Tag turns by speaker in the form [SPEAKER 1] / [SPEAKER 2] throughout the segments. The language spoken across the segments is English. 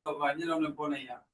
[SPEAKER 1] Compañero me pone ya.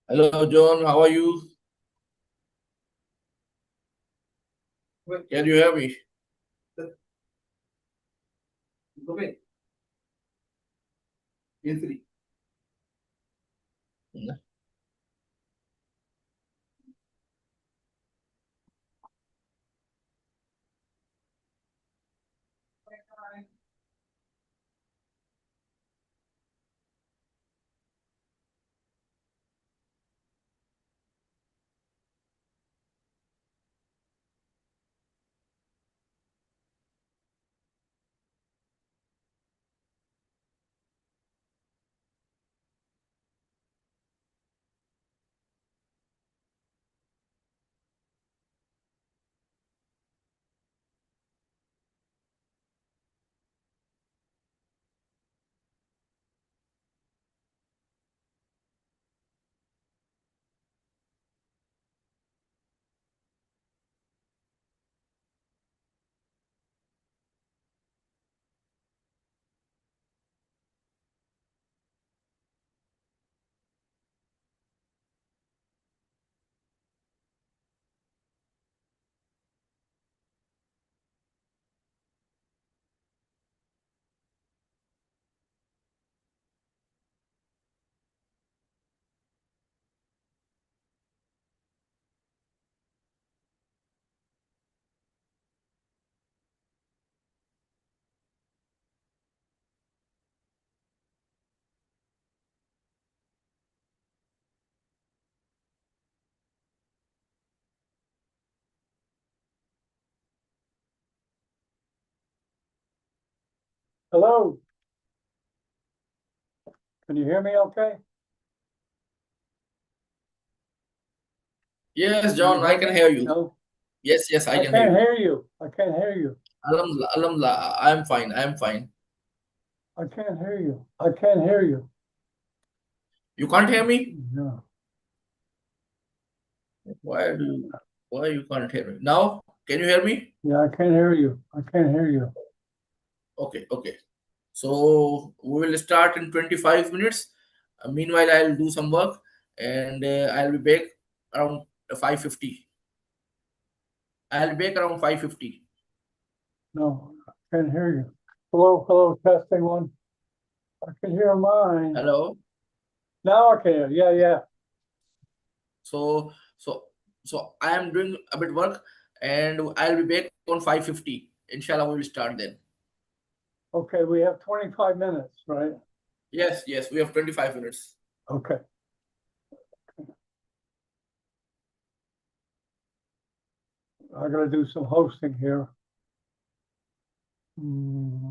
[SPEAKER 2] Hello, John. How are you? Can you hear me?
[SPEAKER 1] Go bem. Entre.
[SPEAKER 3] Hello. Can you hear me okay?
[SPEAKER 2] Yes, John, I can hear you.
[SPEAKER 3] No,
[SPEAKER 2] Yes, I
[SPEAKER 3] I
[SPEAKER 2] can hear
[SPEAKER 3] can't
[SPEAKER 2] you.
[SPEAKER 3] hear you. I can't hear you.
[SPEAKER 2] Alhamdulillah, Alhamdulillah, I'm fine. I'm fine.
[SPEAKER 3] I can't hear you. I can't hear you.
[SPEAKER 2] You can't hear me?
[SPEAKER 3] No.
[SPEAKER 2] Why you can't hear me? Now, can you hear me?
[SPEAKER 3] Yeah, I can't hear you. I can't hear you.
[SPEAKER 2] Okay. So we will start in 25 minutes. Meanwhile, I'll do some work and I'll be back around 5:50. I'll be back around 5:50.
[SPEAKER 3] No, I can't hear you. Hello, testing one. I can hear mine.
[SPEAKER 2] Hello.
[SPEAKER 3] Now I can hear. Yeah.
[SPEAKER 2] So so so I am doing a bit work and I'll be back on 5:50. Inshallah, we will start then.
[SPEAKER 3] Okay, we have 25 minutes, right?
[SPEAKER 2] Yes, we have 25 minutes.
[SPEAKER 3] Okay. I gotta do some hosting here. Hmm.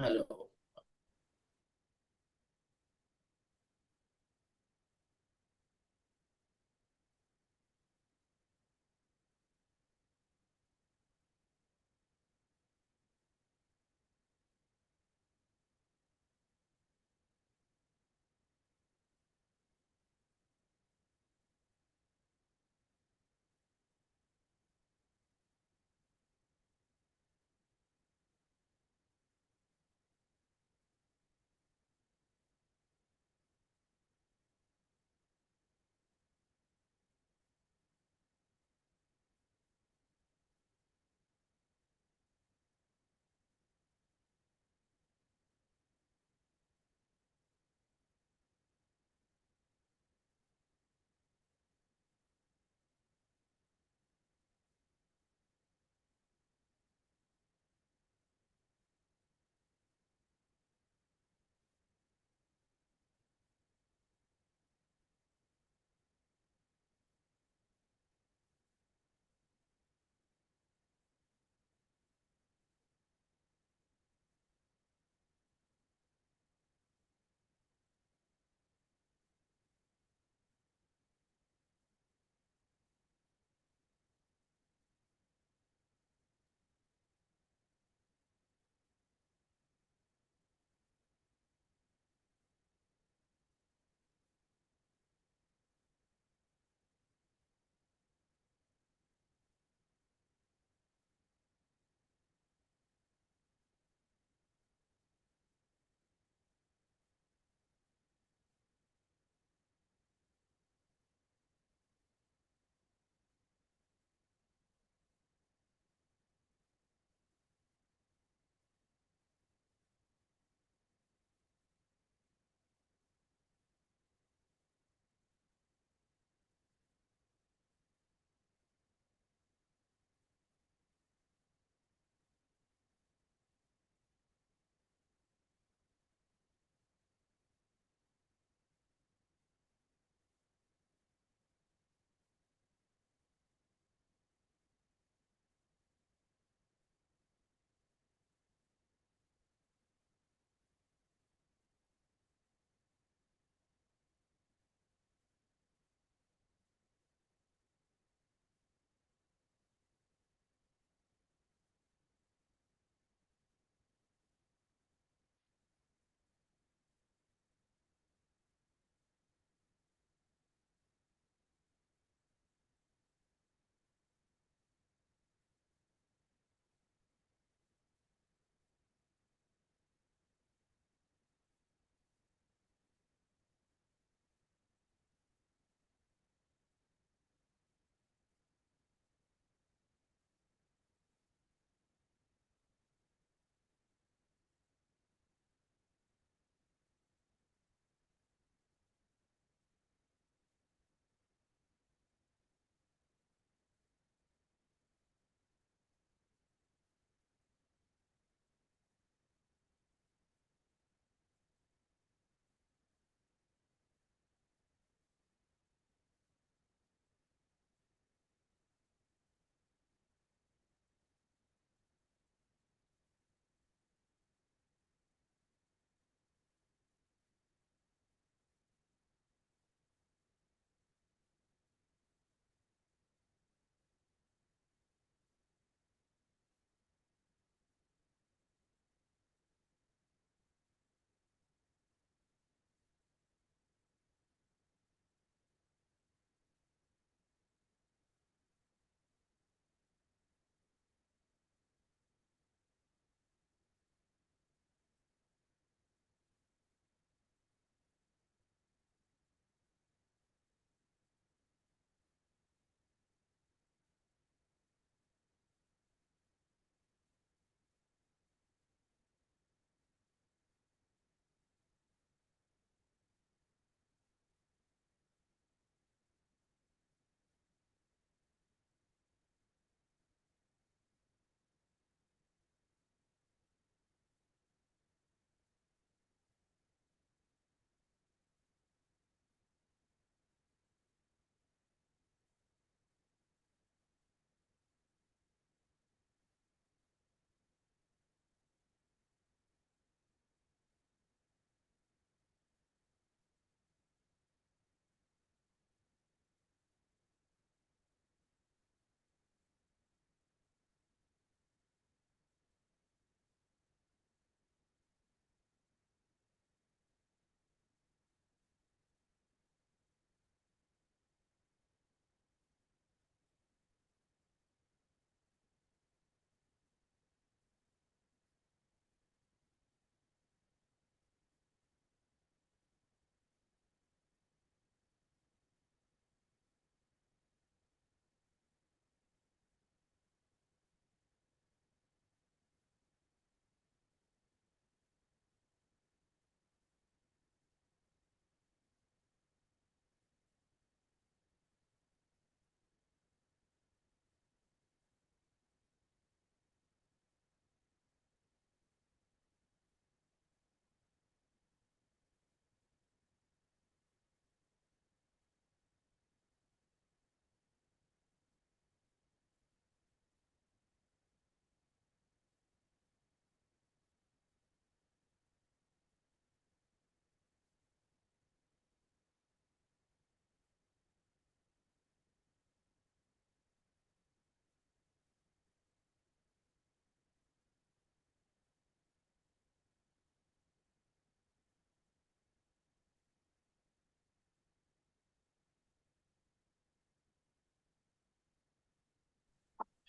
[SPEAKER 2] Hello.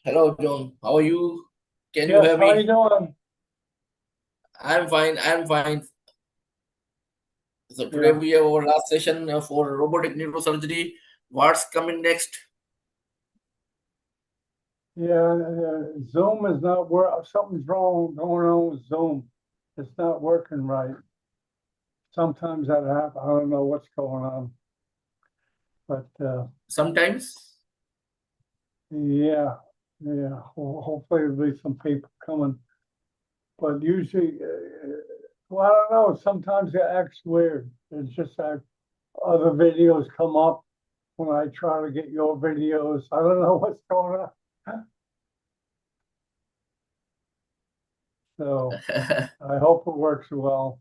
[SPEAKER 2] Hello, John. How are you? Can you
[SPEAKER 3] Yes,
[SPEAKER 2] hear
[SPEAKER 3] how you
[SPEAKER 2] me?
[SPEAKER 3] doing?
[SPEAKER 2] I'm fine. I'm fine. So today
[SPEAKER 3] Yeah,
[SPEAKER 2] we have our last session for robotic neurosurgery. What's coming next?
[SPEAKER 3] yeah, Zoom is not something's wrong going on with Zoom. It's not working right. Sometimes that happens. I don't know what's going on, but
[SPEAKER 2] Sometimes.
[SPEAKER 3] yeah, yeah. Hopefully there'll be some people coming, but usually, well, I don't know. Sometimes it acts weird. It's just that other videos come up when I try to get your videos. I don't know what's going on. So I hope it works well.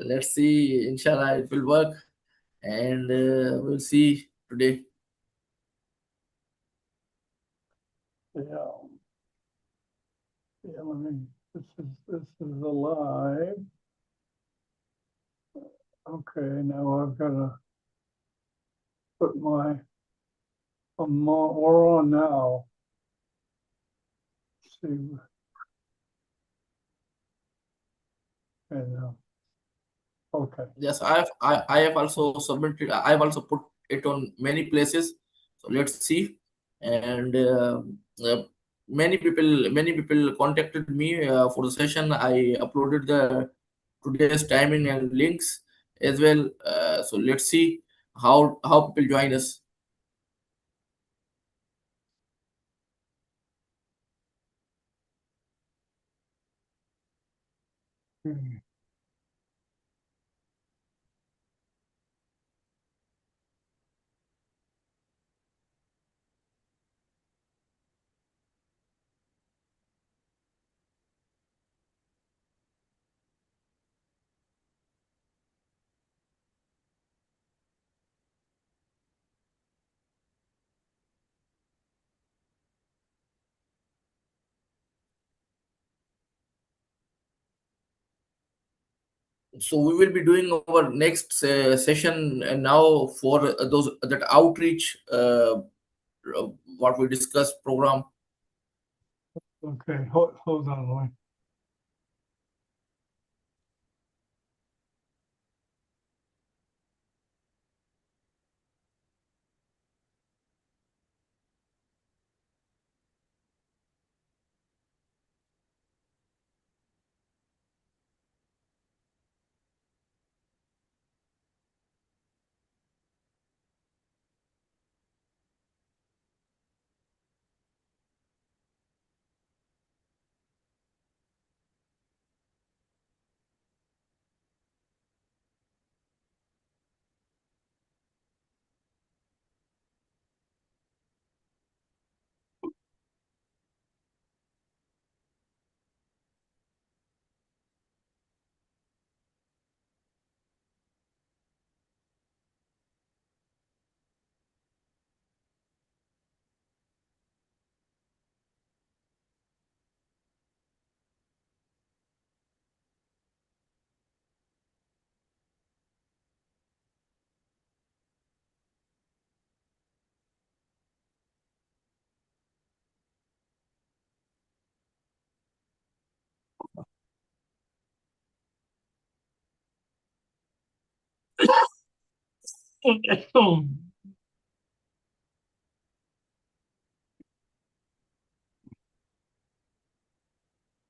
[SPEAKER 2] Let's see. Inshallah, it will work, and we'll see today.
[SPEAKER 3] Yeah, yeah, this is a live. Okay, now I've got to put we're on now. Let's see. And, okay,
[SPEAKER 2] Yes, I have also submitted. I have also put it on many places. So let's see. And many people contacted me for the session. I uploaded the today's timing and links as well. So let's see how people join us.
[SPEAKER 3] hmm.
[SPEAKER 2] So we will be doing our next session now for those that outreach what we discussed program.
[SPEAKER 3] Okay, hold on, Lloyd.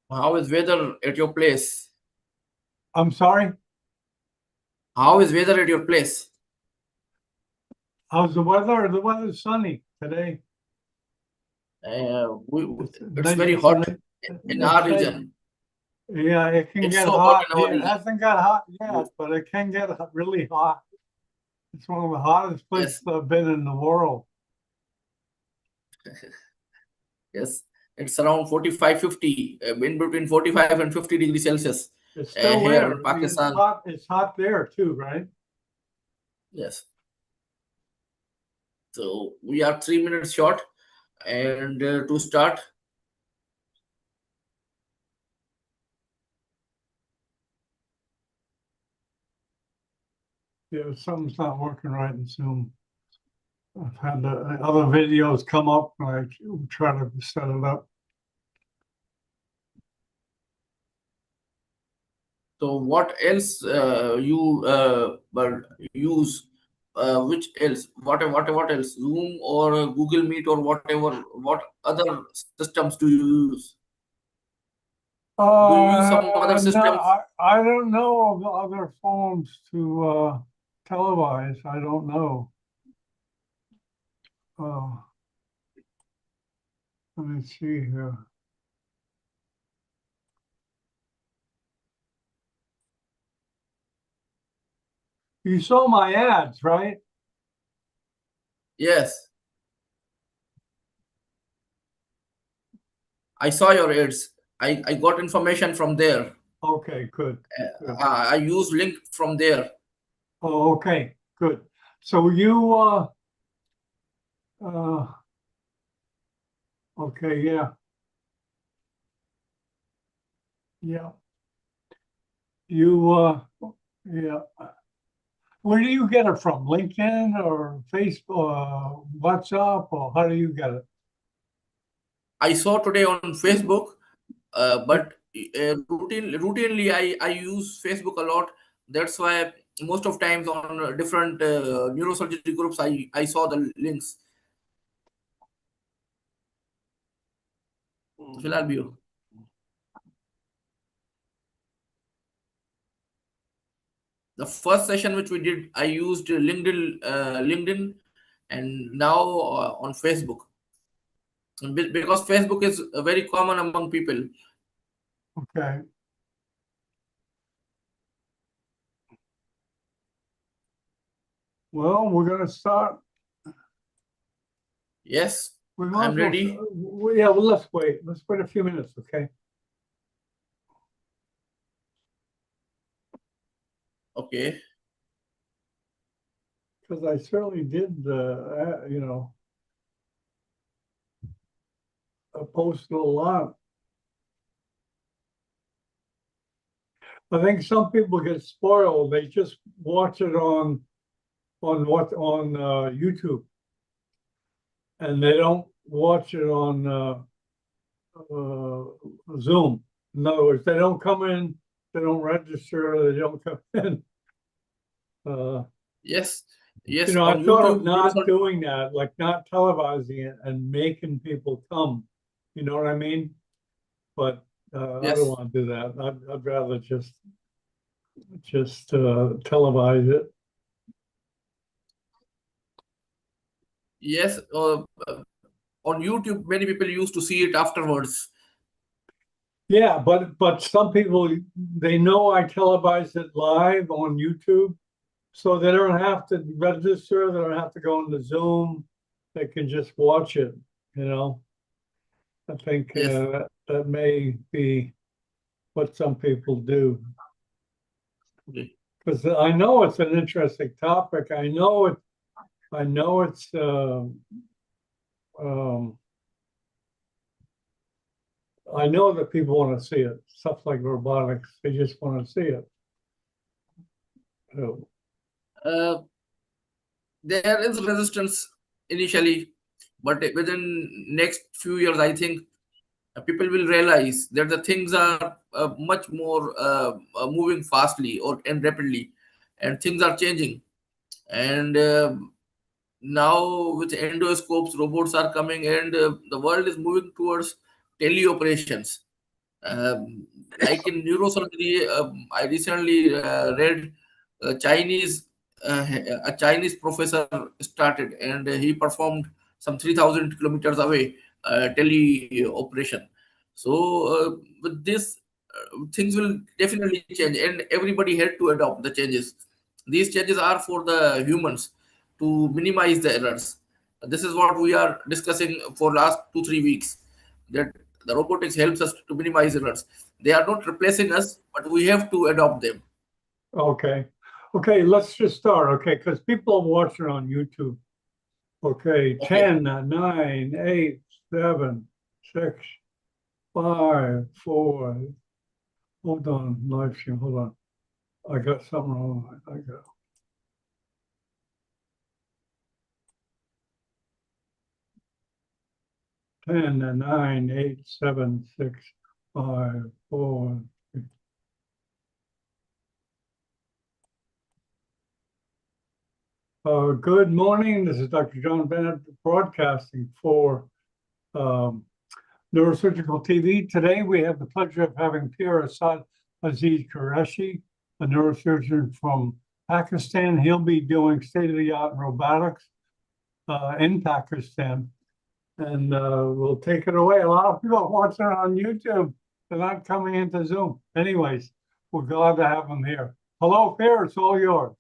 [SPEAKER 2] How is weather at your place?
[SPEAKER 3] I'm sorry.
[SPEAKER 2] How is weather at your place?
[SPEAKER 3] How's the weather? The weather's sunny today.
[SPEAKER 2] It's very
[SPEAKER 3] It's
[SPEAKER 2] hot
[SPEAKER 3] nice.
[SPEAKER 2] in our
[SPEAKER 3] It's nice.
[SPEAKER 2] region.
[SPEAKER 3] Yeah, it can
[SPEAKER 2] It's
[SPEAKER 3] get
[SPEAKER 2] so hot
[SPEAKER 3] hot.
[SPEAKER 2] in our
[SPEAKER 3] Yeah, it
[SPEAKER 2] region.
[SPEAKER 3] hasn't got hot yet, but it can get really hot. It's one of the hottest places
[SPEAKER 2] Yes,
[SPEAKER 3] I've been in the world.
[SPEAKER 2] yes. It's around 45, 50, in between 45 and 50 degrees Celsius
[SPEAKER 3] It's still
[SPEAKER 2] here
[SPEAKER 3] there.
[SPEAKER 2] in
[SPEAKER 3] I mean,
[SPEAKER 2] Pakistan.
[SPEAKER 3] it's hot there too, right?
[SPEAKER 2] Yes. So we are 3 minutes short. And to start,
[SPEAKER 3] Yeah, something's not working right in Zoom. I've had the other videos come up, and I try to set it up.
[SPEAKER 2] So what else you use? Which else? What else? Zoom or Google Meet or whatever? What other systems do you use? Do you use some other
[SPEAKER 3] No,
[SPEAKER 2] systems?
[SPEAKER 3] I don't know of other forms to televise. I don't know. Uh, let me see here. You saw my ads, right?
[SPEAKER 2] Yes, I saw your ads. I got information from there.
[SPEAKER 3] Okay, good. Good.
[SPEAKER 2] I use link from there.
[SPEAKER 3] Oh, okay, good. So you, uh, okay, yeah, yeah. You, yeah. Where do you get it from? LinkedIn or Facebook, WhatsApp, or how do you get it?
[SPEAKER 2] I saw today on Facebook, but routinely I use Facebook a lot. That's why most of times on different neurosurgery groups I saw the links. फिलहाल भी हो. The first session which we did, I used LinkedIn, and now on Facebook. Because Facebook is very common among people.
[SPEAKER 3] Okay. Well, we're gonna start.
[SPEAKER 2] Yes,
[SPEAKER 3] We might
[SPEAKER 2] I'm
[SPEAKER 3] as well,
[SPEAKER 2] ready.
[SPEAKER 3] yeah, well, let's wait. Let's wait a few minutes, okay?
[SPEAKER 2] Okay.
[SPEAKER 3] Because I certainly did, you know, post a lot. I think some people get spoiled. They just watch it on YouTube, and they don't watch it on Zoom. In other words, they don't come in, they don't register, they don't come in.
[SPEAKER 2] Yes,
[SPEAKER 3] You
[SPEAKER 2] yes,
[SPEAKER 3] know, I
[SPEAKER 2] on
[SPEAKER 3] thought of
[SPEAKER 2] YouTube,
[SPEAKER 3] not doing that, like not televising it and making people come. You know what I mean? But I don't
[SPEAKER 2] yes,
[SPEAKER 3] want to do that. I'd rather just televise it.
[SPEAKER 2] yes. On YouTube, many people used to see it afterwards.
[SPEAKER 3] Yeah, but some people, they know I televise it live on YouTube, so they don't have to register. They don't have to go into Zoom. They can just watch it. You know, I think
[SPEAKER 2] Yes,
[SPEAKER 3] that may be what some people do.
[SPEAKER 2] okay.
[SPEAKER 3] Because I know it's an interesting topic. I know it. I know it's. Um, I know that people want to see it. Stuff like robotics, they just want to see it. So,
[SPEAKER 2] Uh, there is resistance initially, but within next few years, I think people will realize that the things are much more moving fastly or and rapidly, and things are changing. And now with endoscopes, robots are coming, and the world is moving towards teleoperations. Um, like in neurosurgery, I recently read Chinese a Chinese professor started, and he performed some 3,000 kilometers away tele operation. So with this, things will definitely change, and everybody had to adopt the changes. These changes are for the humans to minimize the errors. This is what we are discussing for last 2 3 weeks. That the robotics helps us to minimize errors. They are not replacing us, but we have to adopt them.
[SPEAKER 3] okay. Okay, let's just start. Okay, because people are watching on YouTube. Okay,
[SPEAKER 2] Okay.
[SPEAKER 3] 10, 9, 8, 7, 6, 5, 4. Hold on, live stream. Hold on. I got something wrong. I got. 10 and 9, 8, 7, 6, 5, 4, 3. Good morning. This is Dr. John Bennett broadcasting for Neurosurgical TV. Today we have the pleasure of having Pierre Asad Aziz Qureshi, a neurosurgeon from Pakistan. He'll be doing state-of-the-art robotics in Pakistan. And we'll take it away. A lot of people are watching it on YouTube. They're not coming into Zoom. Anyways, we're glad to have him here. Hello, Pierre. It's all yours.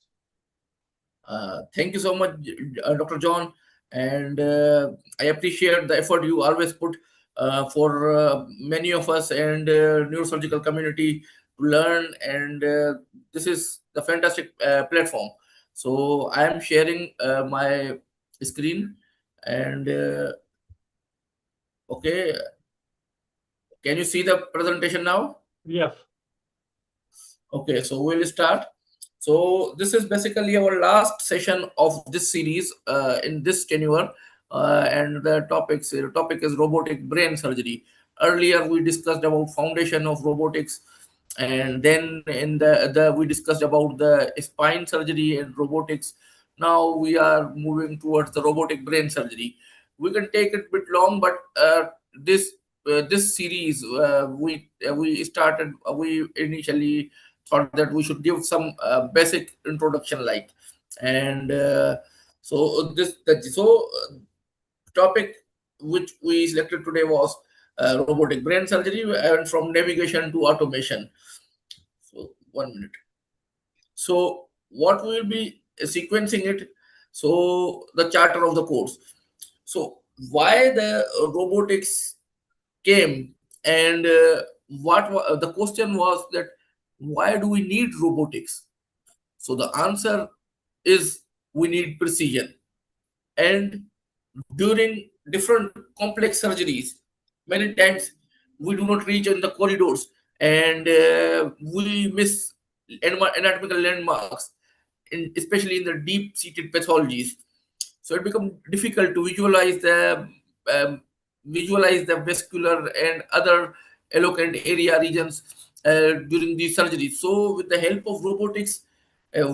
[SPEAKER 2] Thank you so much, Dr. John, and I appreciate the effort you always put for many of us and neurosurgical community to learn, and this is the fantastic platform. So I am sharing my screen, and okay, can you see the presentation now?
[SPEAKER 3] Yes.
[SPEAKER 2] Okay, so we'll start. So this is basically our last session of this series in this tenure, and the topic is robotic brain surgery. Earlier we discussed about foundation of robotics, and then in the we discussed about the spine surgery and robotics. Now we are moving towards the robotic brain surgery. We can take it a bit long, but this series we initially thought that we should give some basic introduction, like, and so this the so topic which we selected today was robotic brain surgery, and from navigation to automation. So 1 minute. So what we will be sequencing it. So the charter of the course. So why the robotics came, and the question was that why do we need robotics? So the answer is we need precision. And during different complex surgeries, many times we do not reach in the corridors, and we miss anatomical landmarks, especially in the deep seated pathologies. So it becomes difficult to um, visualize the vascular and other eloquent area regions during these surgeries. So with the help of robotics,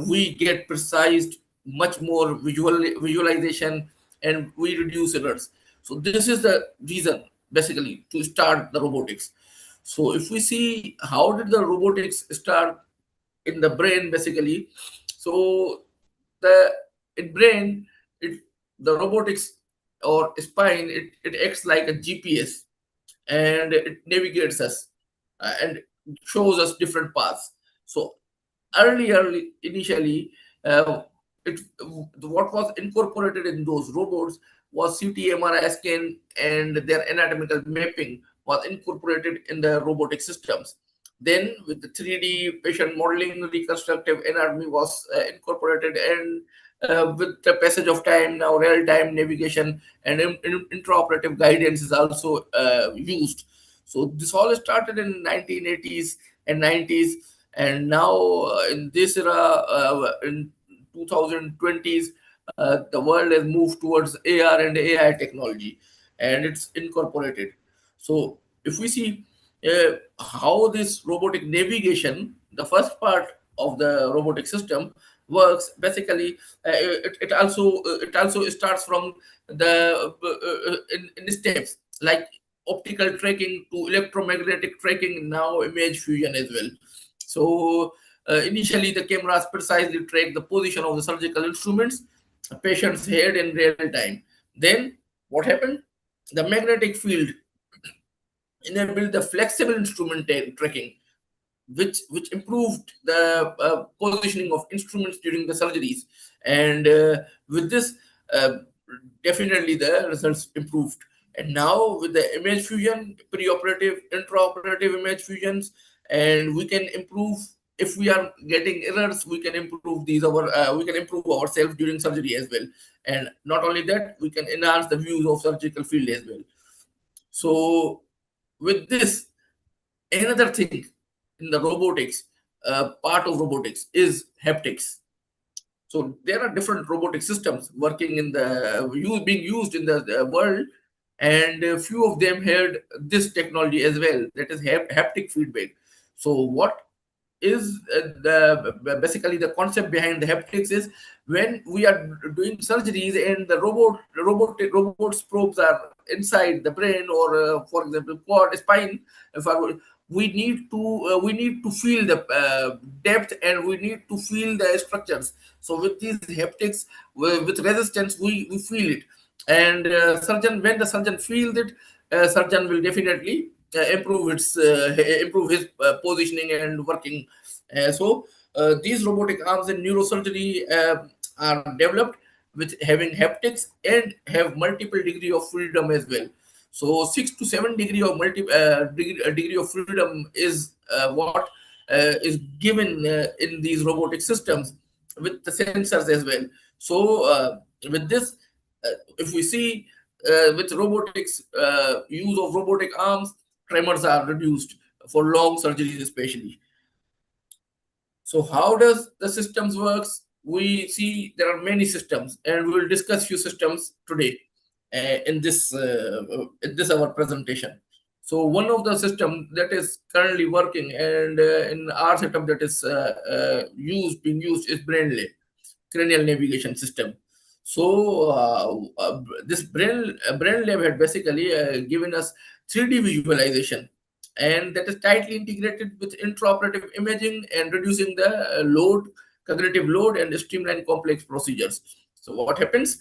[SPEAKER 2] we get precise, much more visualization, and we reduce errors. So this is the reason basically to start the robotics. So if we see how did the robotics start in the brain, basically, so the in brain, it the robotics or spine, it acts like a GPS, and it navigates us and shows us different paths. So early initially, what was incorporated in those robots was CT MRI scan, and their anatomical mapping was incorporated in the robotic systems. Then with the 3D patient modeling, reconstructive anatomy was incorporated, and with the passage of time, now real-time navigation and intraoperative guidance is also used. So this all started in 1980s and 90s, and now in this era, in 2020s, the world has moved towards AR and AI technology, and it's incorporated. So if we see how this robotic navigation, the first part of the robotic system works, basically it also starts from the in steps, like optical tracking to electromagnetic tracking, now image fusion as well. So initially the cameras precisely track the position of the surgical instruments, a patient's head in real time. Then what happened? The magnetic field enabled the flexible instrument tracking, which improved the positioning of instruments during the surgeries. And with this, uh, definitely the results improved. And now with the image fusion, preoperative, intraoperative image fusions, and we can improve. If we are getting errors, we can improve we can improve ourselves during surgery as well. And not only that, we can enhance the views of surgical field as well. So with this, another thing in the robotics, part of robotics is haptics. So there are different robotic systems working in being used in the world. and a few of them had this technology as well, that is haptic feedback. So what is basically the concept behind the haptics is, when we are doing surgeries and the robots probes are inside the brain, or for example quad spine, if I, we need to feel the depth, and we need to feel the structures. So with these haptics, with resistance, we feel it. And surgeon, when the surgeon feels it, surgeon will definitely improve his positioning and working. These robotic arms in neurosurgery are developed with having haptics and have multiple degree of freedom as well. So 6 to 7 degree of degree of freedom is what is given in these robotic systems, with the sensors as well. So with this, if we see with robotics, use of robotic arms, tremors are reduced for long surgeries especially. So how does the systems works? We see there are many systems, and we will discuss few systems today in this our presentation. So one of the system that is currently working, and in our setup that is being used, is BrainLab, cranial navigation system. So this brain lab had basically given us 3D visualization, and that is tightly integrated with intraoperative imaging and reducing the cognitive load, and streamline complex procedures. So what happens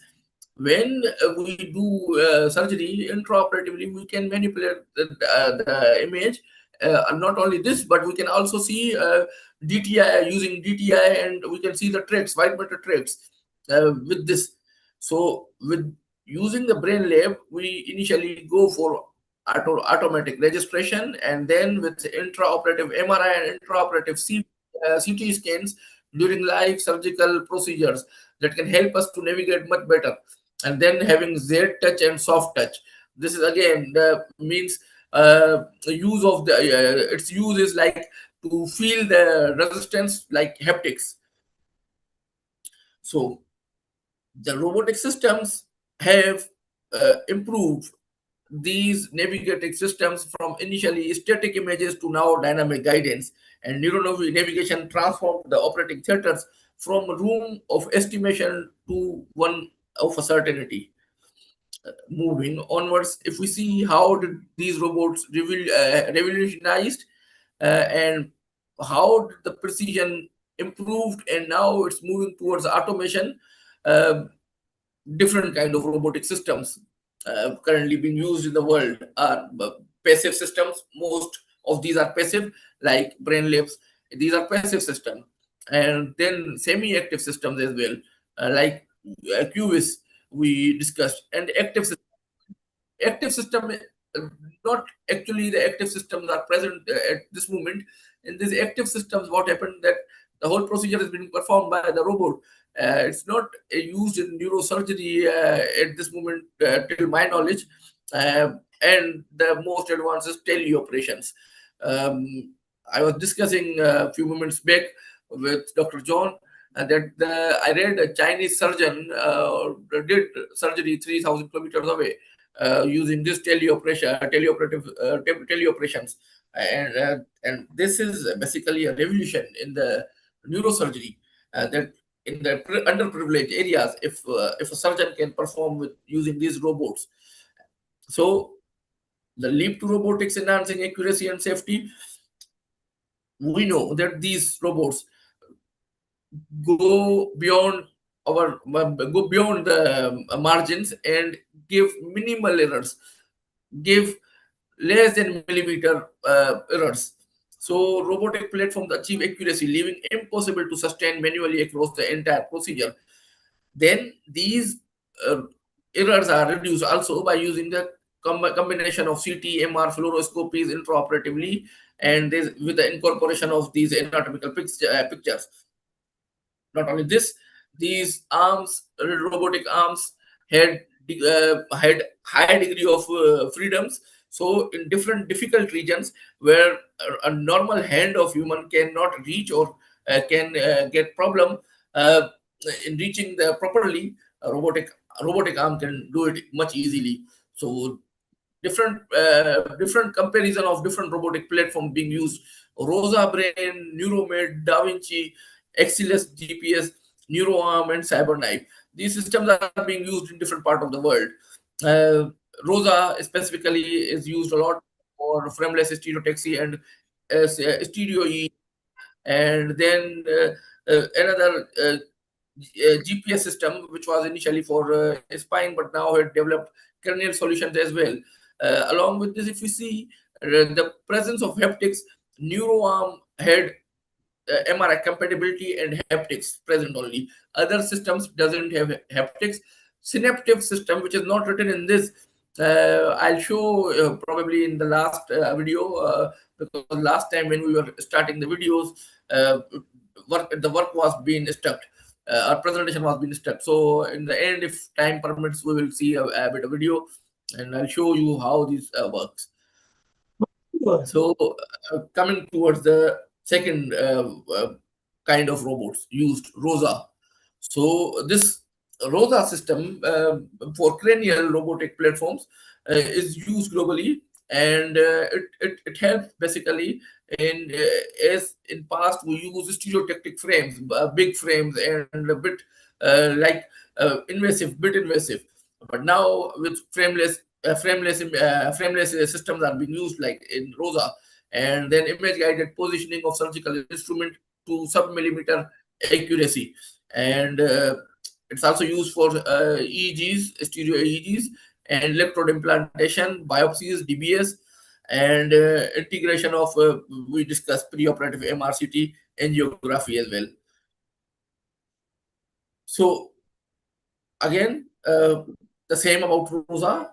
[SPEAKER 2] when we do surgery intraoperatively? We can manipulate the image. Not only this, but we can also see DTI, using DTI, and we can see the tracks, white matter tracks with this. So with using the brain lab, we initially go for automatic registration, and then with intraoperative MRI and intraoperative CT scans during live surgical procedures, that can help us to navigate much better. And then having Z touch and soft touch. This is again the means use of the its use is like to feel the resistance like haptics. So the robotic systems have improved these navigating systems from initially static images to now dynamic guidance, and navigation transformed the operating theaters from a room of estimation to one of a certainty. Moving onwards, if we see how did these robots revolutionized, and how did the precision improved, and now it's moving towards automation. uh, Different kind of robotic systems currently being used in the world are passive systems. Most of these are passive, like brain labs. These are passive systems. And then semi-active systems as well, like QVIS we discussed, and active system. Not actually the active systems are present at this moment. In these active systems, what happened that the whole procedure is being performed by the robot. It's not used in neurosurgery at this moment, till my knowledge. uh, and the most advanced is teleoperations. um, I was discussing a few moments back with Dr. John, I read a Chinese surgeon did surgery 3,000 kilometers away using this teleoperations, and this is basically a revolution in the neurosurgery, that in the underprivileged areas, if a surgeon can perform with using these robots. So the leap to robotics enhancing accuracy and safety, we know that these robots go beyond go beyond the margins and give minimal errors, give less than millimeter errors. So robotic platforms achieve accuracy, leaving impossible to sustain manually across the entire procedure. Then these uh, errors are reduced also by using the combination of CT, MR, fluoroscopies intraoperatively, and with the incorporation of these anatomical pictures. Not only this, these robotic arms, had high degree of freedoms. So in different difficult regions where a normal hand of human cannot reach, or can get problem uh, in reaching the properly, a robotic arm can do it much easily. So different comparison of different robotic platform being used. Rosa Brain, Neuromed, Da Vinci, Exilus GPS, NeuroArm, and CyberKnife. These systems are being used in different part of the world. Uh, Rosa specifically is used a lot for frameless stereotaxy and stereo E, and then another GPS system, which was initially for spine, but now had developed cranial solutions as well. Along with this, if you see the presence of haptics, NeuroArm had MRI compatibility and haptics present only. Other systems doesn't have haptics. Synaptive system, which is not written in this, I'll show probably in the last video, because last time when we were starting the videos, uh, the work was being stuck. Our presentation was being stuck. So in the end, if time permits, we will see a bit of video, and I'll show you how this works. So, coming towards the second kind of robots used, ROSA. So, this ROSA system for cranial robotic platforms is used globally, and it helps basically in as in past we use stereotactic frames, big frames, and a bit bit invasive. But now with frameless systems are being used like in ROSA, and then image guided positioning of surgical instrument to sub-millimeter accuracy, and it's also used for EEGs, stereo EEGs, and electrode implantation, biopsies, DBS, and integration of we discussed preoperative MRCT angiography as well. So again, the same about ROSA.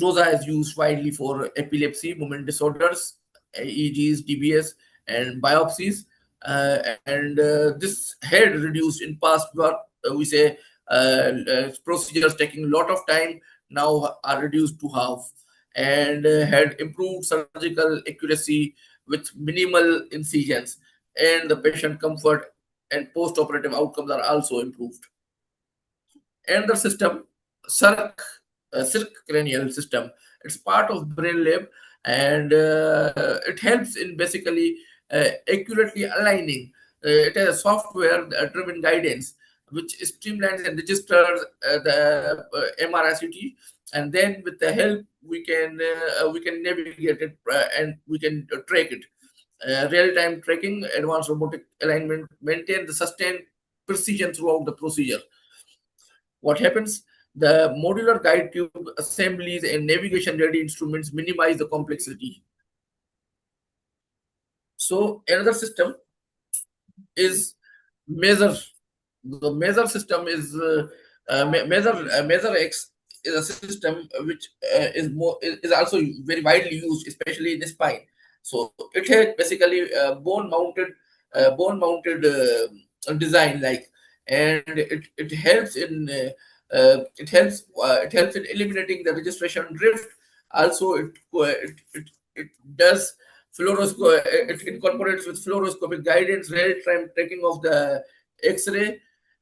[SPEAKER 2] ROSA is used widely for epilepsy, movement disorders, EEGs, DBS, and biopsies. And this had reduced in past what we say procedures taking a lot of time now are reduced to half, and had improved surgical accuracy with minimal incisions, and the patient comfort and post-operative outcomes are also improved. And the system, circ circ cranial system, it's part of brain lab, and it helps in basically accurately aligning. It has a software driven guidance which streamlines and registers the MRICT, and then with the help we can navigate it, and we can track it. Real-time tracking, advanced robotic alignment, maintain the sustained precision throughout the procedure. What happens? The modular guide tube assemblies and navigation ready instruments minimize the complexity. So another system is measure. The measure system is measure X is a system which is also very widely used, especially in the spine. So it has basically bone mounted design, like, and it helps in it helps in eliminating the registration drift. Also, it does fluoroscope. It incorporates with fluoroscopic guidance, real-time tracking of the X-ray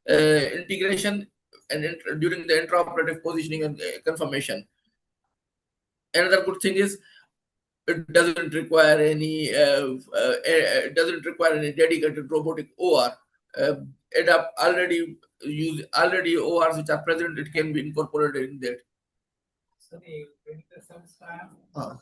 [SPEAKER 2] integration, and during the intraoperative positioning and confirmation. Another good thing is it doesn't require any it doesn't require any dedicated robotic OR. It up already ORs which are present. It can be incorporated in that. Uh,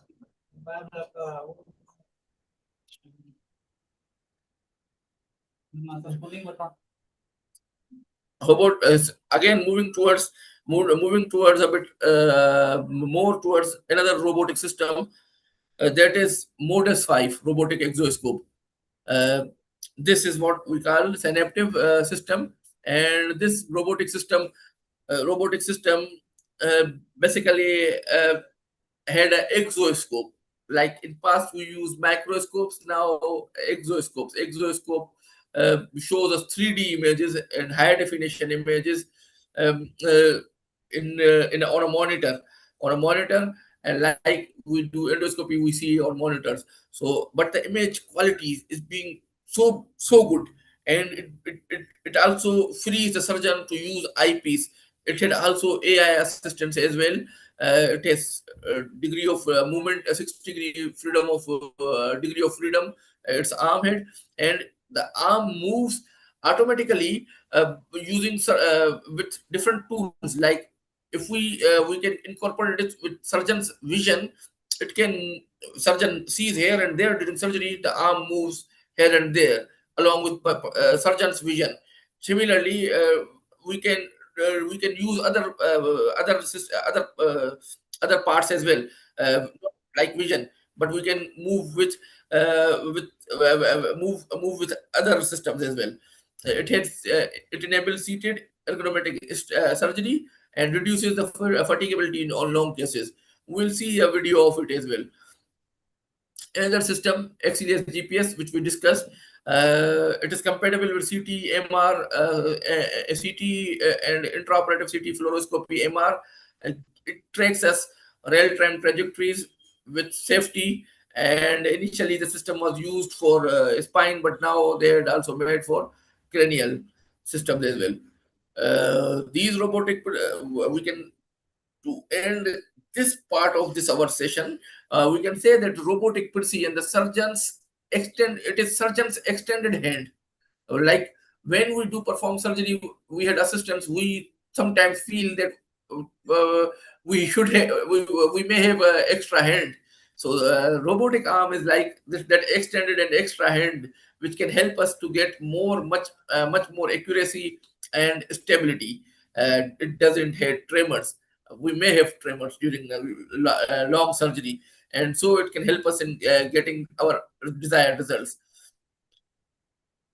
[SPEAKER 2] how about again moving towards a bit more towards another robotic system, that is Modus 5 robotic exoscope. Uh, this is what we call synaptive system, and this robotic system uh, basically had an exoscope. Like in past, we use microscopes. Now exoscopes. Exoscope shows us 3D images and high definition images um, uh, in on a monitor. On a monitor, and like we do endoscopy, we see on monitors. So, but the image quality is being so good, and it also frees the surgeon to use eyepiece. It had also AI assistance as well, It has degree of movement, 6 degree freedom of degree of freedom. Its arm head, and the arm moves automatically using with different tools. Like if we can incorporate it with surgeon's vision, it can surgeon sees here and there during surgery. The arm moves here and there along with surgeon's vision. Similarly, we can use other parts as well, not like vision, but we can move with move with other systems as well. It enables seated ergonomic surgery and reduces the fatigability in on long cases. We'll see a video of it as well. Another system, XES GPS, which we discussed. It is compatible with CT, MR, CT, and intraoperative CT fluoroscopy, MR. And it tracks us real-time trajectories with safety. And initially, the system was used for spine, but now they had also made for cranial systems as well. These robotic, we can to end this part of this our session, we can say that robotic precision, the surgeon's it is surgeon's extended hand. Like when we do perform surgery, we had assistants. We sometimes feel that we should we may have an extra hand. So robotic arm is like that extended and extra hand, which can help us to get much more accuracy and stability. It doesn't have tremors. We may have tremors during the long surgery, and so it can help us in getting our desired results.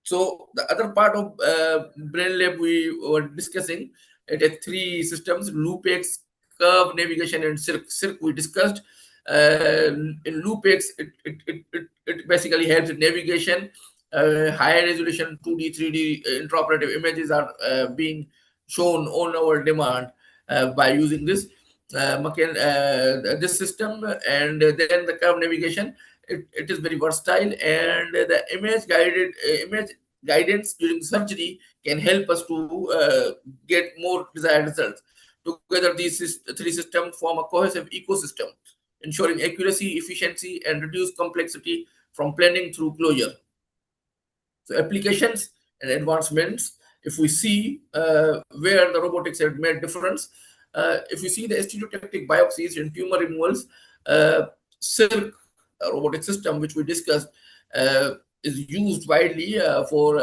[SPEAKER 2] So the other part of Brain Lab we were discussing, it had three systems: LoopX, Curve, Navigation, and Circ. Circ we discussed. In LoopX, it basically helps in navigation. High resolution 2D, 3D intraoperative images are being shown on our demand by using this system. And then the curve navigation, it is very versatile, and the image guidance during surgery can help us to get more desired results. Together, these three systems form a cohesive ecosystem, ensuring accuracy, efficiency, and reduced complexity from planning through closure. So applications and advancements, if we see where the robotics have made difference, if you see the stereotactic biopsies and tumor removals, Silk robotic system, which we discussed, is used widely for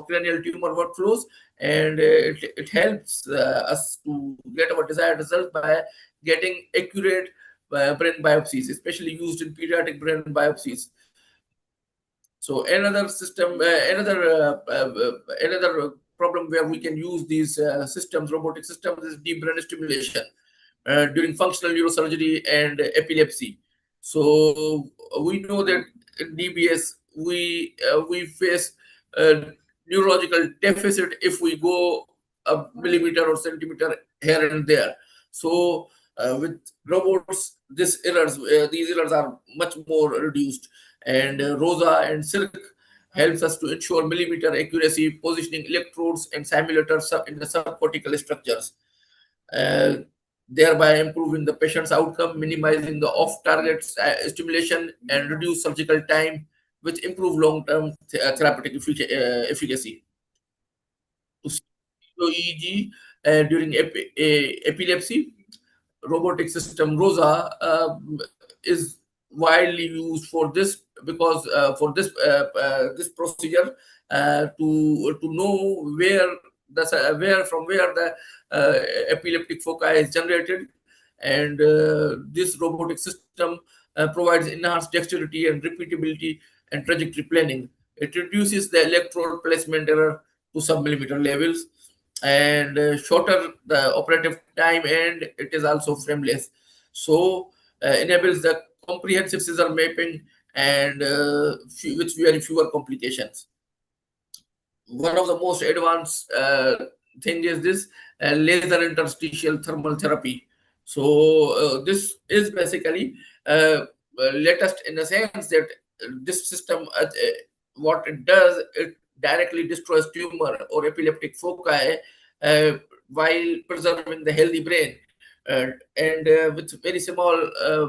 [SPEAKER 2] cranial tumor workflows, and it helps us to get our desired results by getting accurate brain biopsies, especially used in pediatric brain biopsies. So another problem where we can use these robotic systems, is deep brain stimulation during functional neurosurgery and epilepsy. So we know that in DBS we face neurological deficit if we go a millimeter or centimeter here and there. So with robots, these errors are much more reduced, and ROSA and Circ helps us to ensure millimeter accuracy, positioning electrodes and simulators in the subcortical structures, uh, thereby improving the patient's outcome, minimizing the off-target stimulation, and reduce surgical time, which improve long-term therapeutic efficacy. To EEG during epilepsy, robotic system ROSA is widely used for this, because for this procedure, to know where the epileptic foci is generated, and this robotic system provides enhanced dexterity and repeatability and trajectory planning. It reduces the electrode placement error to sub-millimeter levels, and shorter the operative time, and it is also frameless. So enables the comprehensive scissor mapping, and with very fewer complications. One of the most advanced thing is this laser interstitial thermal therapy. So this is basically latest in the sense that this system, what it does, it directly destroys tumor or epileptic foci while preserving the healthy brain. and with very small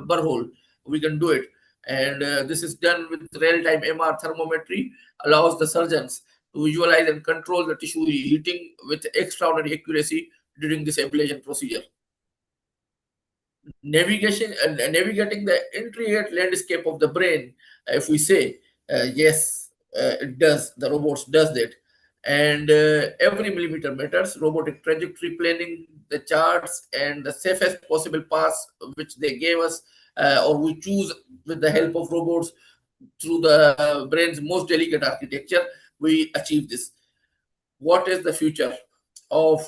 [SPEAKER 2] burhole, we can do it. And this is done with real-time MR thermometry, allows the surgeons to visualize and control the tissue heating with extraordinary accuracy during this ablation procedure. Navigating the intricate landscape of the brain, if we say yes, it does, the robots does that. And every millimeter matters. Robotic trajectory planning, the charts, and the safest possible paths which they gave us, or we choose with the help of robots through the brain's most delicate architecture, we achieve this. What is the future of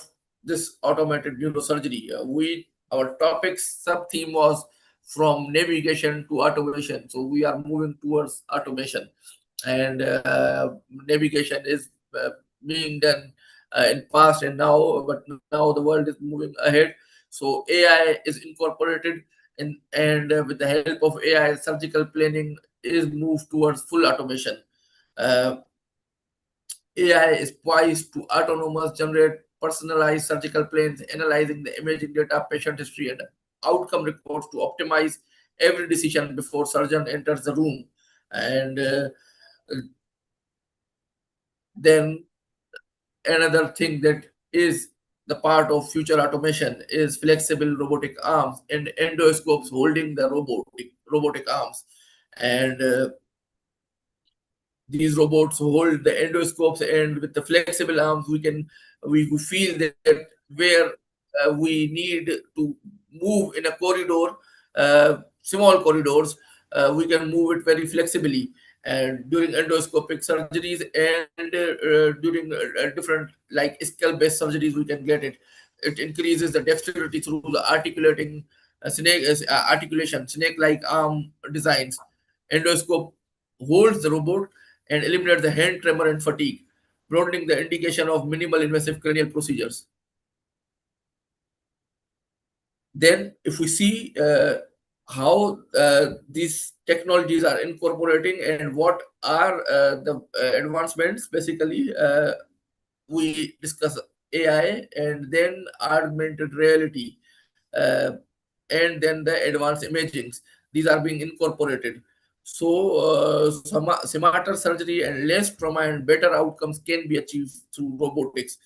[SPEAKER 2] this automated neurosurgery? Our topic's sub theme was from navigation to automation. So we are moving towards automation, and navigation is being done in past and now, but now the world is moving ahead. So AI is incorporated in, and with the help of AI, surgical planning is moved towards full automation. Uh, AI is poised to autonomous generate personalized surgical plans, analyzing the imaging data, patient history, and outcome reports to optimize every decision before surgeon enters the room. And then another thing that is the part of future automation is flexible robotic arms and endoscopes holding the robotic arms. And these robots hold the endoscopes, and with the flexible arms we feel that where we need to move in a corridor, small corridors, we can move it very flexibly. And during endoscopic surgeries and during different like skull based surgeries, we can get it increases the dexterity through the articulating articulation, snake like arm designs. Endoscope holds the robot and eliminates the hand tremor and fatigue, broadening the indication of minimal invasive cranial procedures. Then, if we see how these technologies are incorporating and what are the advancements, basically, we discuss AI and then augmented reality, uh, and then the advanced imagings. These are being incorporated. So, smarter surgery and less trauma and better outcomes can be achieved through robotics.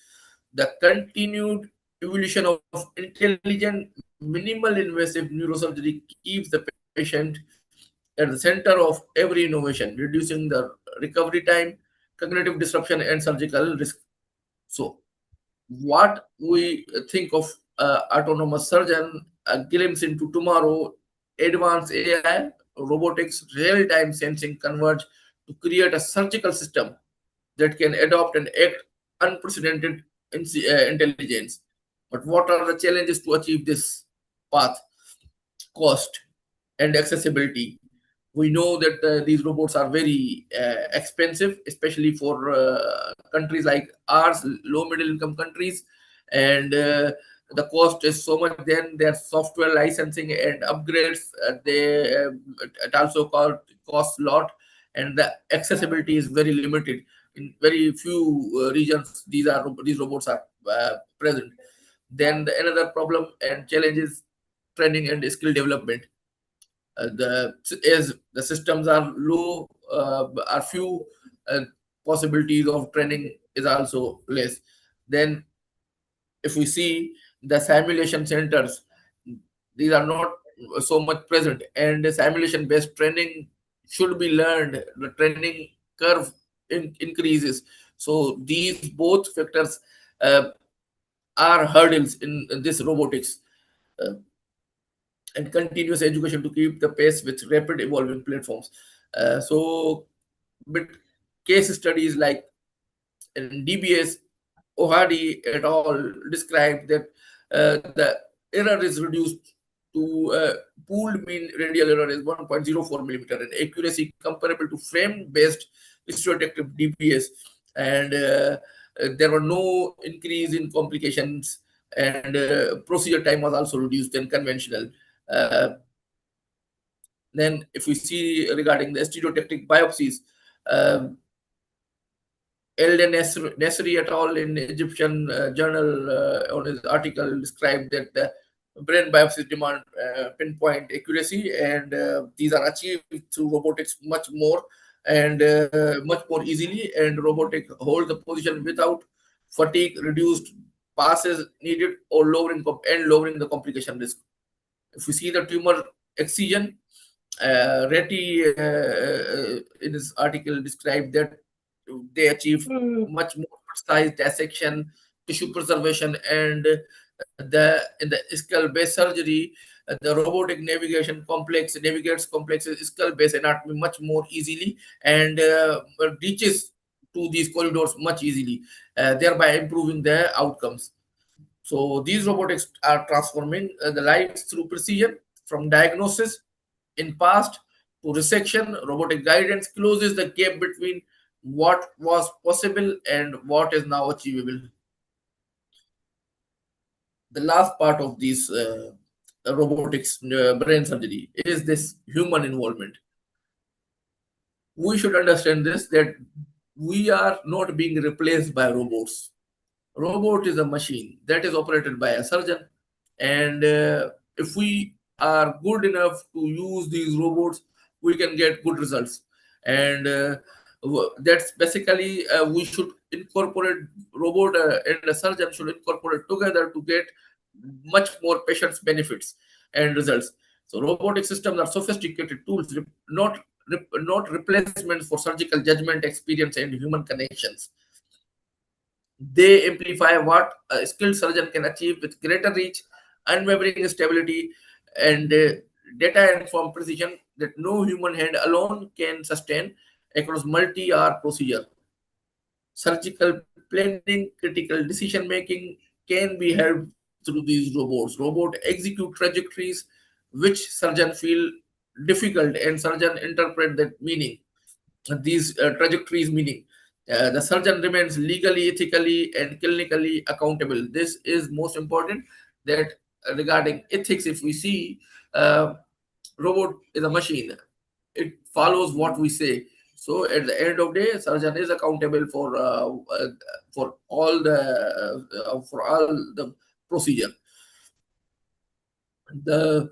[SPEAKER 2] The continued evolution of intelligent, minimal invasive neurosurgery keeps the patient at the center of every innovation, reducing the recovery time, cognitive disruption, and surgical risk. So, what we think of autonomous surgeon, a glimpse into tomorrow, advanced AI, robotics, real-time sensing converge to create a surgical system that can adopt and act unprecedented intelligence. But what are the challenges to achieve this path? Cost and accessibility. We know that these robots are very expensive, especially for countries like ours, low middle income countries, and the cost is so much. Then their software licensing and upgrades, it also costs a lot, and the accessibility is very limited. In very few regions, these robots are present. Then another problem and challenge is training and skill development. The as the systems are low, are few, possibilities of training is also less. Then if we see the simulation centers, these are not so much present, and the simulation based training should be learned. The training curve increases. So these both factors uh, are hurdles in this robotics. Uh, and continuous education to keep the pace with rapid evolving platforms. But case studies like in DBS, Ohadi et al. Described that the error is reduced to pooled mean radial error is 1.04 millimeter and accuracy comparable to frame-based stereotactic DBS. And there were no increase in complications, and procedure time was also reduced than conventional. Uh, then, if we see regarding the stereotactic biopsies, um, Eldon Nesri et al. In Egyptian journal on his article described that the brain biopsies demand pinpoint accuracy, and these are achieved through robotics much more easily. And robotic hold the position without fatigue, reduced passes needed, or lowering the complication risk. If we see the tumor excision, Reti in his article described that they achieve much more precise dissection, tissue preservation, and in the skull-based surgery, the robotic navigates complex skull-based anatomy much more easily, and reaches to these corridors much easily, thereby improving their outcomes. So these robotics are transforming the lives through precision. From diagnosis in past to resection, robotic guidance closes the gap between what was possible and what is now achievable. The last part of this robotics brain surgery is this human involvement. We should understand this, that we are not being replaced by robots. Robot is a machine that is operated by a surgeon, and if we are good enough to use these robots, we can get good results. And that's basically we should incorporate robot and a surgeon should incorporate together to get much more patients benefits and results. So robotic systems are sophisticated tools, not replacements for surgical judgment, experience, and human connections. They amplify what a skilled surgeon can achieve with greater reach, unwavering stability, and data-informed precision that no human hand alone can sustain across multi-hour procedure. Surgical planning, critical decision making can be helped through these robots. Robot execute trajectories which surgeon feel difficult, and surgeon interpret that meaning, these trajectories meaning. The surgeon remains legally, ethically, and clinically accountable. This is most important. That regarding ethics, if we see, uh, robot is a machine, it follows what we say. So at the end of the day, surgeon is accountable for all the procedure. The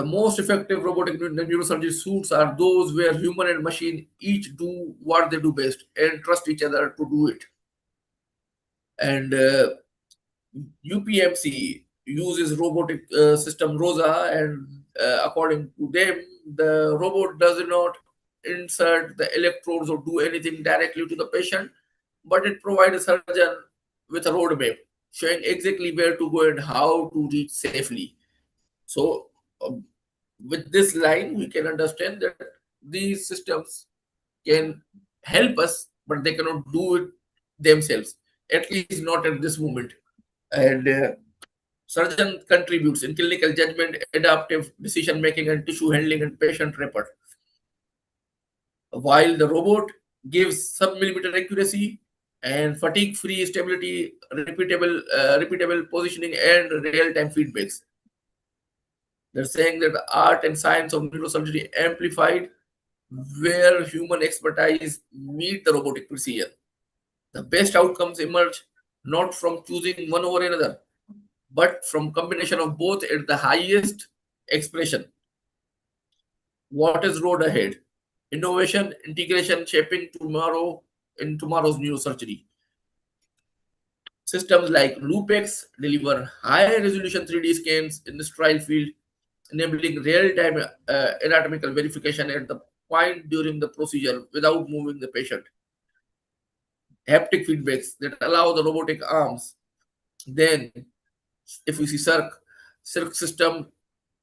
[SPEAKER 2] most effective robotic neurosurgery suits are those where human and machine each do what they do best and trust each other to do it. And UPMC uses robotic system ROSA, and according to them, the robot does not insert the electrodes or do anything directly to the patient, but it provides a surgeon with a roadmap showing exactly where to go and how to reach safely. So, with this line, we can understand that these systems can help us, but they cannot do it themselves, at least not at this moment. And surgeon contributes in clinical judgment, adaptive decision making, and tissue handling and patient report, while the robot gives sub-millimeter accuracy and fatigue-free stability, repeatable positioning, and real-time feedbacks. They're saying that the art and science of neurosurgery amplified where human expertise meet the robotic precision. The best outcomes emerge not from choosing one over another, but from combination of both at the highest expression. What is road ahead? Innovation, integration, shaping tomorrow in tomorrow's neurosurgery. Systems like LoopX deliver high-resolution 3D scans in the sterile field, enabling real-time anatomical verification at the point during the procedure without moving the patient. Haptic feedbacks that allow the robotic arms. Then, if we see Circ system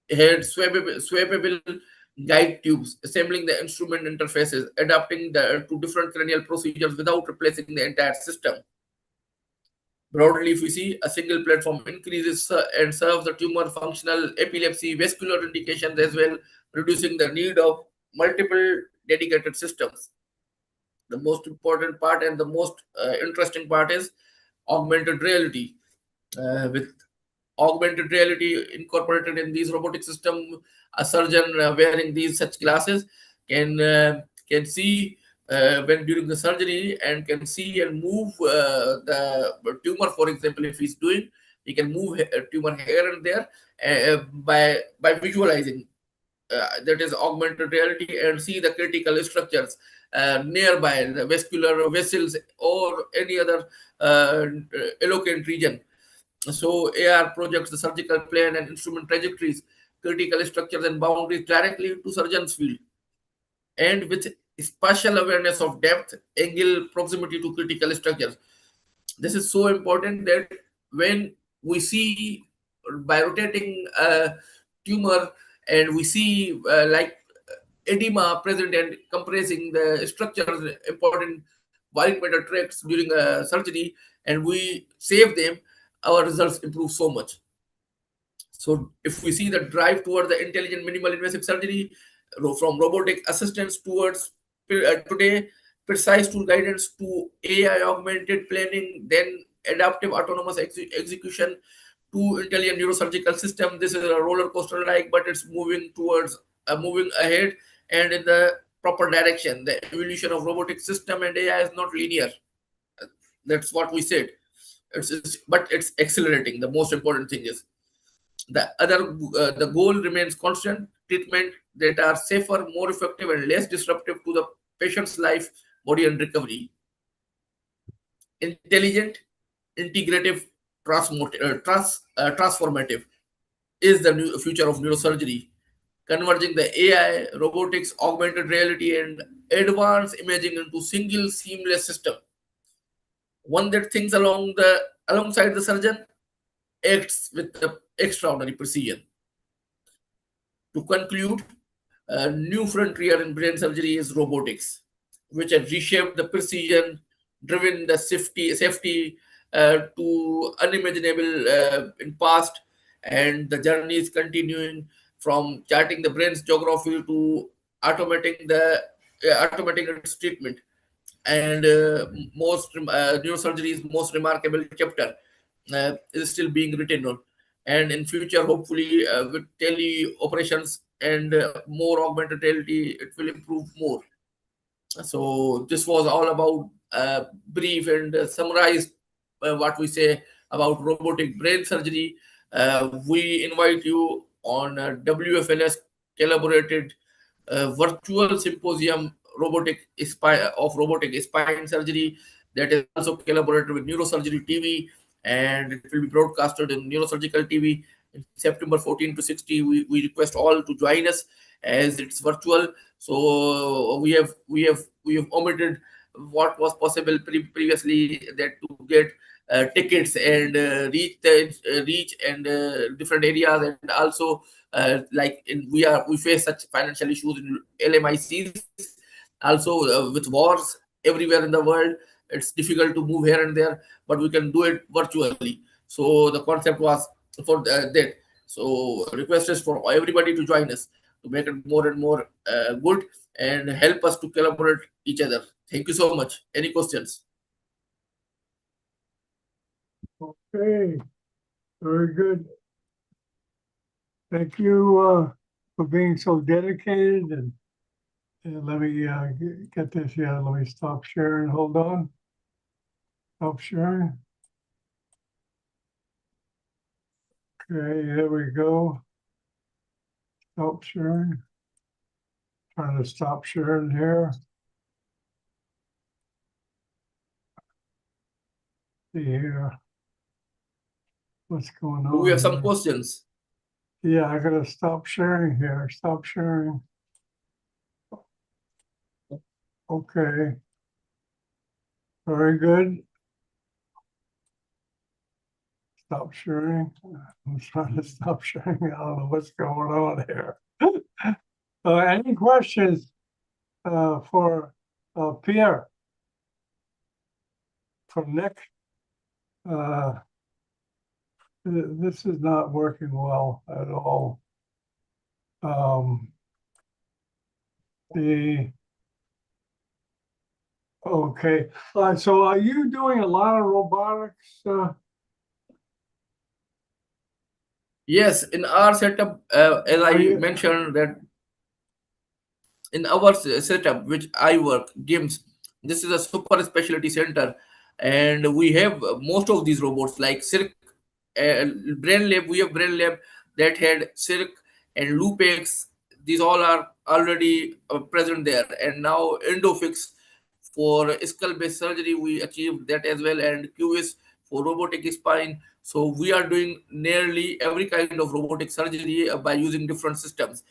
[SPEAKER 2] had swappable guide tubes, assembling the instrument interfaces, adapting to different cranial procedures without replacing the entire system. Broadly, if we see, a single platform increases and serves the tumor, functional, epilepsy, vascular indications as well, reducing the need of multiple dedicated systems. The most important part and the most interesting part is augmented reality. With augmented reality incorporated in these robotic system, a surgeon wearing these such glasses can see when during the surgery, and can see and move the tumor. For example, if he's doing, he can move tumor here and there, by visualizing, that is augmented reality, and see the critical structures nearby the vascular vessels or any other eloquent region. So AR projects the surgical plan and instrument trajectories, critical structures and boundaries directly into surgeon's field, and with spatial awareness of depth, angle, proximity to critical structures. This is so important that when we see by rotating tumor, and we see like edema present and compressing the structures, important white matter tracts during surgery, and we save them, our results improve so much. So if we see the drive toward the intelligent minimal invasive surgery, from robotic assistance towards today precise tool guidance to AI augmented planning, then adaptive autonomous execution to intelligent neurosurgical system. This is a roller coaster like, but it's moving towards moving ahead and in the proper direction. The evolution of robotic system and AI is not linear. That's what we said. But it's accelerating. The most important thing is the goal remains constant: treatment that are safer, more effective, and less disruptive to the patient's life, body, and recovery. Intelligent, integrative, transformative is the new future of neurosurgery, converging the AI, robotics, augmented reality, and advanced imaging into single seamless system. One that thinks alongside the surgeon, acts with extraordinary precision. To conclude, a new frontier in brain surgery is robotics, which has reshaped the precision, driven the safety to unimaginable in past, and the journey is continuing from charting the brain's geography to automating its treatment. And neurosurgery's most remarkable chapter is still being written on. And in future, hopefully, with tele operations and more augmented reality, it will improve more. So this was all about brief and summarized what we say about robotic brain surgery. We invite you on WFNS collaborated virtual symposium robotic spine surgery, that is also collaborated with Neurosurgery TV, and it will be broadcasted in Neurosurgical TV in September 14 to 60. We request all to join us as it's virtual. So we have omitted what was possible previously, that to get tickets and reach and different areas, and also like we face such financial issues in LMICs also, with wars everywhere in the world. It's difficult to move here and there, but we can do it virtually. So the concept was for that. So request is for everybody to join us to make it more and more good, and help us to collaborate each other. Thank you so much. Any questions?
[SPEAKER 3] Okay, very good. Thank you for being so dedicated, and let me get this. Yeah, let me stop sharing. Hold on. Stop sharing. Okay, there we go. Stop sharing. Trying to stop sharing here. See here. What's going on?
[SPEAKER 2] We have some
[SPEAKER 3] here?
[SPEAKER 2] questions.
[SPEAKER 3] Yeah, I gotta stop sharing here. Stop sharing. Okay. Very good. Stop sharing. I'm trying to stop sharing. I don't know what's going on here. Any questions for Pierre from Nick? This is not working well at all. Okay. So are you doing a lot of robotics?
[SPEAKER 2] Yes, in our setup, as I mentioned, that in our setup, which I work, GIMS, this is a super specialty center, and we have most of these robots like Circ, Brain Lab. We have Brain Lab, that had circ and lupex. These all are already present there. And now endofix for skull-based surgery, we achieved that as well, and QS for robotic spine. So we are doing nearly every kind of robotic surgery by using different systems.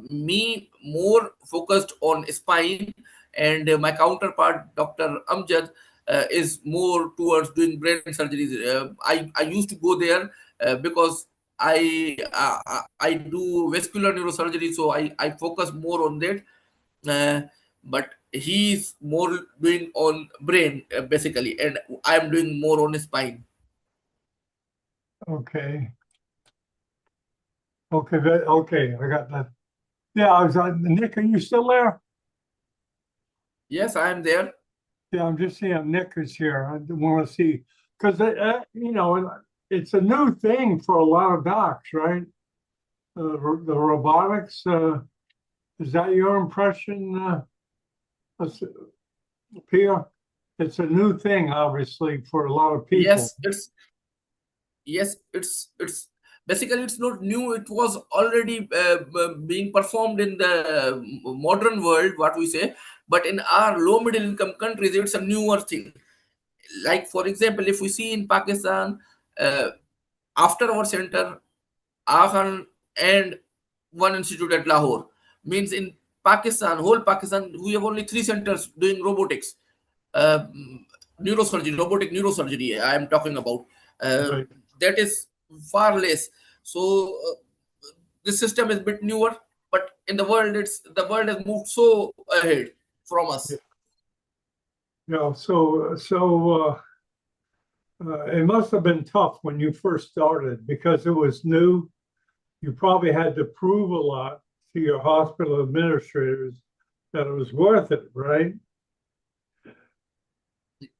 [SPEAKER 2] Me more focused on spine, and my counterpart, Dr. Amjad, is more towards doing brain surgeries. I used to go there because I do vascular neurosurgery, so I focus more on that. But he's more doing on brain basically, and I'm doing more on spine.
[SPEAKER 3] Okay. Okay, okay, I got that. Yeah, I was on, Nick, are you still there?
[SPEAKER 2] Yes, I am there.
[SPEAKER 3] Yeah, I'm just seeing Nick is here. I want to see, because you know, it's a new thing for a lot of docs, right? The robotics, is that your impression, Pia? It's a new thing, obviously, for a lot of people.
[SPEAKER 2] It's basically, it's not new. It was already being performed in the modern world, what we say, but in our low middle income countries, it's a newer thing. Like for example, if we see in Pakistan, uh, after our center, Aachen, and one institute at Lahore, means in Pakistan, whole Pakistan, we have only 3 centers doing robotics, uh, neurosurgery, robotic neurosurgery. I am talking about.
[SPEAKER 3] Right.
[SPEAKER 2] That is far less. So this system is a bit newer, but in the world has moved so ahead from us.
[SPEAKER 3] Yeah, it must have been tough when you first started because it was new. You probably had to prove a lot to your hospital administrators that it was worth it, right?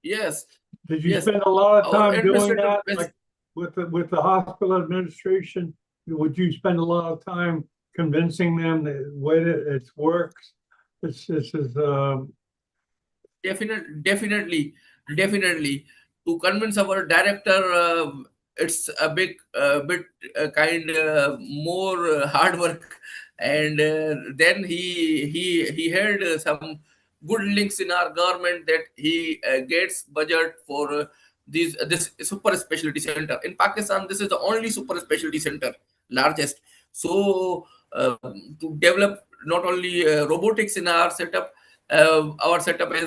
[SPEAKER 2] Yes,
[SPEAKER 3] Did you
[SPEAKER 2] yes.
[SPEAKER 3] spend a lot of
[SPEAKER 2] Our
[SPEAKER 3] time doing
[SPEAKER 2] administrative
[SPEAKER 3] that, like with the hospital administration? Would you spend a lot of time convincing them that way that it works? This is
[SPEAKER 2] Definitely. To convince our director, it's a bit kind more hard work, and then he had some good links in our government that he gets budget for this super specialty center in Pakistan. This is the only super specialty center, largest. So to develop not only robotics in our setup, as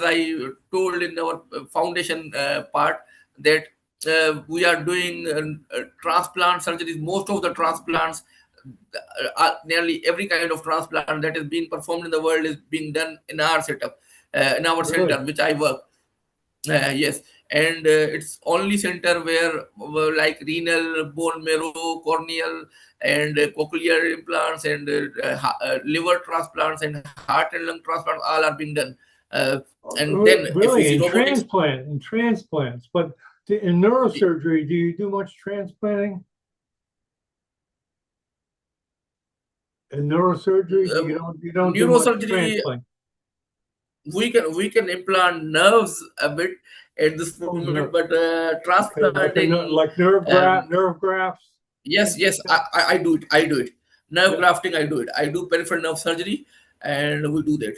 [SPEAKER 2] I told in our foundation part, that we are doing transplant surgeries. Most of the transplants, nearly every kind of transplant that is being performed in the world, is being done in our setup, in our
[SPEAKER 3] really?
[SPEAKER 2] center, which I work. Yes, and it's only center where like renal, bone marrow, corneal, and cochlear implants, and liver transplants, and heart and lung transplants all are being done. Uh, and then if we
[SPEAKER 3] Really,
[SPEAKER 2] see
[SPEAKER 3] in
[SPEAKER 2] robotics,
[SPEAKER 3] transplants, but in neurosurgery, do you do much transplanting? In neurosurgery, you don't do much
[SPEAKER 2] neurosurgery,
[SPEAKER 3] transplant.
[SPEAKER 2] we can implant nerves a bit at this
[SPEAKER 3] Oh,
[SPEAKER 2] moment,
[SPEAKER 3] no.
[SPEAKER 2] but
[SPEAKER 3] Okay,
[SPEAKER 2] transplanting,
[SPEAKER 3] like
[SPEAKER 2] um,
[SPEAKER 3] nerve grafts.
[SPEAKER 2] yes, I do it. Nerve
[SPEAKER 3] Yeah.
[SPEAKER 2] grafting, I do it. I do peripheral nerve surgery, and we do that.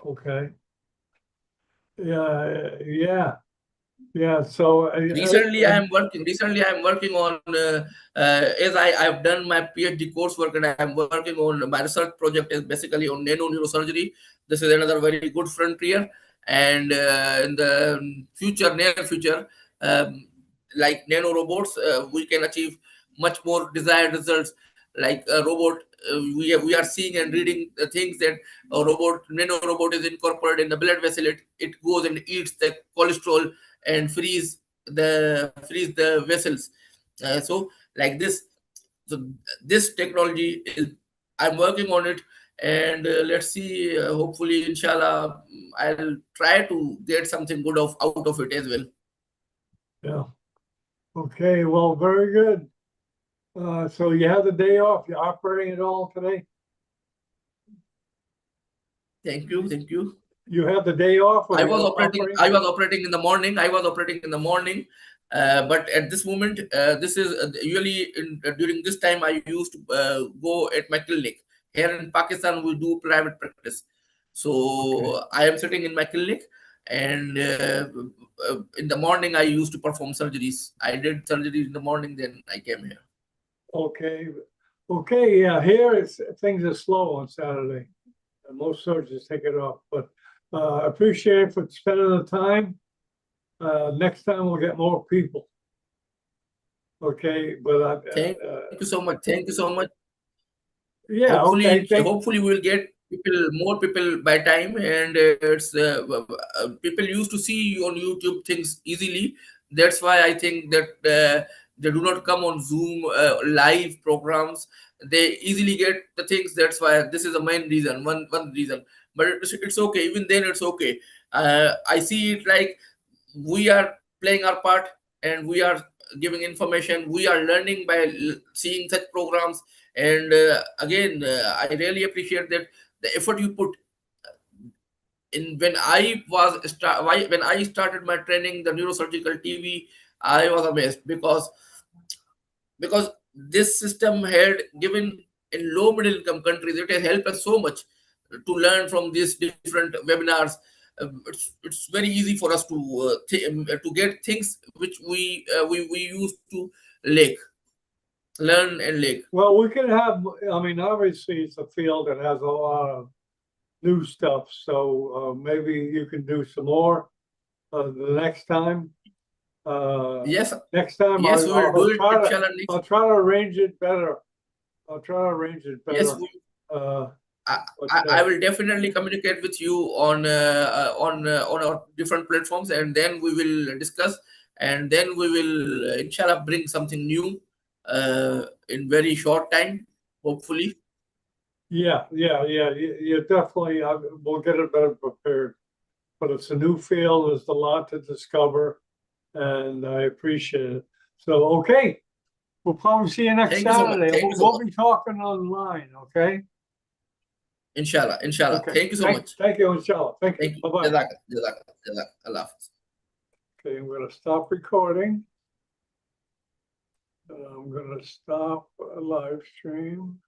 [SPEAKER 3] Okay. Yeah. So
[SPEAKER 2] Recently I am working on as I've done my PhD coursework, and I'm working on my research project is basically on nano neurosurgery. This is another very good frontier, and in the near future, um, like nano robots, we can achieve much more desired results. Like a robot, we are seeing and reading the things that nano robot is incorporated in the blood vessel. It goes and eats the cholesterol and freeze the vessels. So like this, so this technology is, I'm working on it, and let's see. Hopefully, inshallah, I'll try to get something good out of it as well.
[SPEAKER 3] yeah. Okay. Well, very good. So you have the day off. You're operating it all today.
[SPEAKER 2] Thank you.
[SPEAKER 3] You have the day off. Or
[SPEAKER 2] I
[SPEAKER 3] you're
[SPEAKER 2] was operating.
[SPEAKER 3] operating?
[SPEAKER 2] I was operating in the morning. But at this moment, this is usually during this time I used to go at my clinic. Here in Pakistan, we do private practice. So
[SPEAKER 3] Okay.
[SPEAKER 2] I am sitting in my clinic, and in the morning I used to perform surgeries. I did surgeries in the morning, then I came here.
[SPEAKER 3] Okay, okay, yeah, here things are slow on Saturday. And most surgeons take it off, but appreciate it for spending the time. Next time we'll get more people. Okay, but
[SPEAKER 2] Thank you so much. Thank you so much.
[SPEAKER 3] yeah, okay,
[SPEAKER 2] Hopefully we'll get more people by time, and people used to see on YouTube things easily. That's why I think that they do not come on Zoom live programs. They easily get the things. That's why this is the main reason, one reason. But it's okay. Even then, it's okay. I see it like we are playing our part, and we are giving information. We are learning by seeing such programs. And again, I really appreciate that the effort you put in. When I started my training, the neurosurgical TV, I was amazed, because this system had given in low middle income countries, it has helped us so much to learn from these different webinars. It's very easy for us to get things which we used to lack, learn and lack.
[SPEAKER 3] well, we could have, I mean, obviously it's a field that has a lot of new stuff, so maybe you can do some more the next time.
[SPEAKER 2] Yes,
[SPEAKER 3] Next time
[SPEAKER 2] yes, we will do it, inshallah.
[SPEAKER 3] I'll try to arrange it better. I'll try to arrange it
[SPEAKER 2] Yes,
[SPEAKER 3] better. Uh,
[SPEAKER 2] I will definitely communicate with you on our different platforms, and then we will discuss, and then we will inshallah bring something new in very short time, hopefully.
[SPEAKER 3] yeah, you definitely, we'll get it better prepared. But it's a new field, there's a lot to discover, and I appreciate it. So, okay, we'll probably see you next
[SPEAKER 2] Thank you so much.
[SPEAKER 3] Saturday.
[SPEAKER 2] Thank you so
[SPEAKER 3] We'll
[SPEAKER 2] much.
[SPEAKER 3] be talking online, okay?
[SPEAKER 2] Inshallah, inshallah.
[SPEAKER 3] Okay.
[SPEAKER 2] Thank you so much.
[SPEAKER 3] Thank you, inshallah. Thank you.
[SPEAKER 2] Thank you.
[SPEAKER 3] Bye-bye.
[SPEAKER 2] Jazak, jazak, jazak. Allah Hafiz.
[SPEAKER 3] Okay, I'm gonna stop recording. I'm gonna stop live stream.